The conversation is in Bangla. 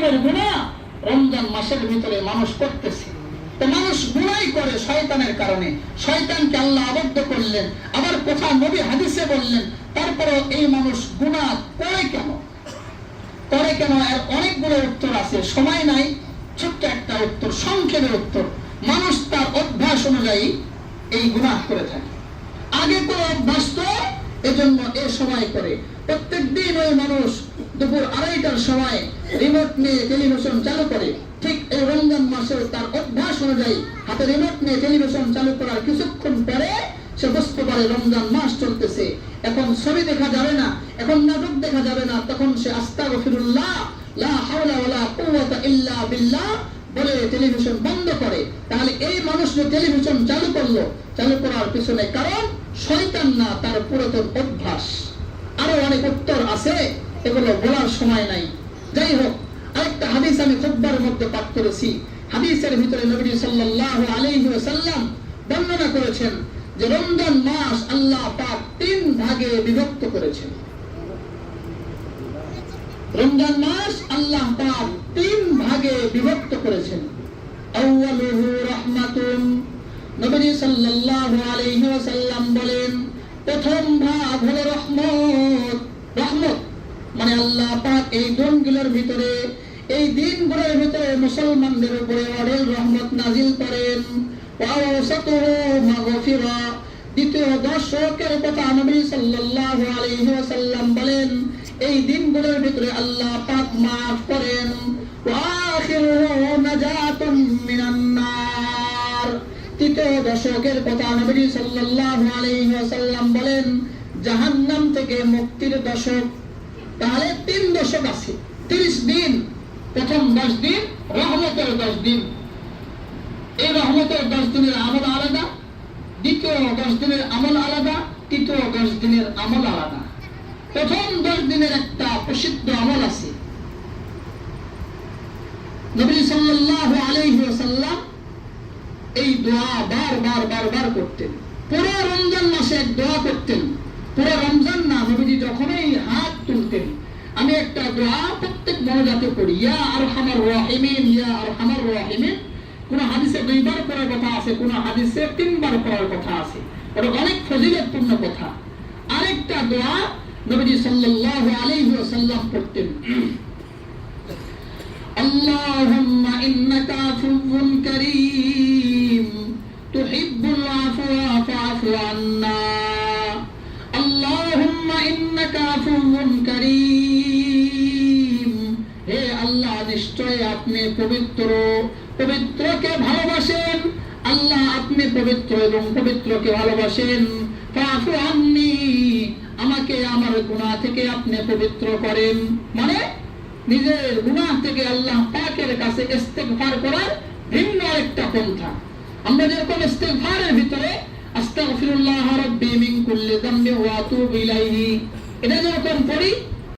ধরনের গুনাহ রমজান মাসের ভিতরে মানুষ করতেছে। তো মানুষ গুনাহই করে শয়তানের কারণে, শয়তানকে আল্লাহ আবদ্ধ করলেন। আবার কথা নবী হাদিসে বললেন, তারপরেও এই মানুষ গুনাহ করে কেন? এর অনেকগুলো উত্তর আছে, সময় নাই, ছোট্ট একটা উত্তর, সংক্ষেপে উত্তর। মানুষ তার অভ্যাস অনুযায়ী এই গুনাহ করে থাকে। আগে কোনো অভ্যাস তো, এজন্য এ সময় করে। প্রত্যেক দিন ওই মানুষ দুপুর 2:30টার সময় রিমোট নিয়ে টেলিভিশন চালু করে। ঠিক এই রমজান মাসেও তার অভ্যাস অনুযায়ী হাতে রিমোট নিয়ে টেলিভিশন চালু করার কিছুক্ষণ পরে সে বুঝতে পারে রমজান মাস চলতেছে, এখন ছবি দেখা যাবে না, এখন নাটক দেখা যাবে না। তখন সে আস্তাগফিরুল্লাহ লা হাওলা ওয়ালা কুওয়াতা ইল্লা বিল্লাহ বলে টেলিভিশন বন্ধ করে। তাহলে এই মানুষ যে টেলিভিশন চালু করলো, চালু করার পিছনে কারণ শয়তান না, তার পুরাতন অভ্যাস। আরো অনেক উত্তর আছে, এগুলো বলার সময় নাই। যাই হোক, আরেকটা হাদিস আমি খুতবার মধ্যে পাঠ করেছি। হাদিসের ভিতরে নবী সাল্লাল্লাহু আলাইহি ওয়াসাল্লাম বর্ণনা করেছেন যে রমজান মাস আল্লাহ পাক 3 ভাগে বিভক্ত করেছেন। রমজান মাস আল্লাহ পাক 3 ভাগে বিভক্ত করেছেন। আউয়ালুহু রাহমাতুন, নবী সাল্লাল্লাহু আলাইহি ওয়াসাল্লাম বলেন, প্রথম ভাগ হলো রহমত। রহমত মানে আল্লাহ পাক এই দিনগুলোর ভিতরে, এই দিনগুলোর ভিতরে মুসলমানদের উপরে অঢেল রহমত নাজিল করেন। ওয়াসাতুহু মাগফিরা, দ্বিতীয় দশকের কথা নবী সাল্লাল্লাহু আলাইহি ওয়াসাল্লাম বলেন, এই দিনগুলোর ভিতরে আল্লাহ পাক মাফ করেন। ওয়া আখিরুহু নাজাতুম মিনান নার, তৃতীয় দশকের কথা নবী সাল্লাল্লাহু আলাইহি ওয়াসাল্লাম বলেন, জাহান্নাম থেকে মুক্তির দশক। তাহলে 3 দশক আছে, 30 দিন। প্রথম 10 দিন রহমতের 10 দিন। এই রহমতের 10 দিনের আমল আলাদা, দ্বিতীয় 10 দিনের আমল আলাদা, তৃতীয় 10 দিনের আমল আলাদা। প্রথম 10 দিনের একটা প্রসিদ্ধ আমল আছে। নবী সাল্লাল্লাহু আলাইহি ওয়াসাল্লাম এই দোয়া বারবার করতেন। পুরো রমজান মাসে এক দোয়া করতেন। পুরো রমজান না, নবীজি যখনই হাত তুলতেন, আমি একটা দোয়া প্রত্যেক মোনাজাতে পড়ি, ইয়া আরহামার রাহিমিন, ইয়া আরহামার রাহিমিন। কোন হাদিসে 2 বার পড়ার কথা আছে, কোন হাদিসে 3 বার পড়ার কথা আছে। এটা অনেক ফজিলতপূর্ণ কথা। আরেকটা দোয়া নবীজি সাল্লাল্লাহু আলাইহি ওয়াসাল্লাম পড়তেন, আল্লাহুম্মা ইন্নাকা আফুউন কারীম তুহিব্বুল আফওয়া ফাআফু আন্না। আল্লাহুম্মা ইন্নাকা আফুউন কারীম, হে আল্লাহ নিশ্চয় আপনি পবিত্র, পবিত্রকে ভালোবাসেন। আল্লাহ আপনি পবিত্র এবং পবিত্রকে ভালোবাসেন। ফাআফু আন্নি, আমাকে আমার গুনাহ থেকে আপনি পবিত্র করেন। মানে নিজের গুনাহ থেকে আল্লাহ পাকের কাছে ইস্তিগফার করার ভিন্ন আরেকটা পন্থা। আমরা যেরকম ইস্তিগফারের ভিতরে আস্তাগফিরুল্লাহ রাব্বি মিন কুল্লি যামবি ওয়া আতুবু ইলাইহি, এটা যেরকম পড়ি,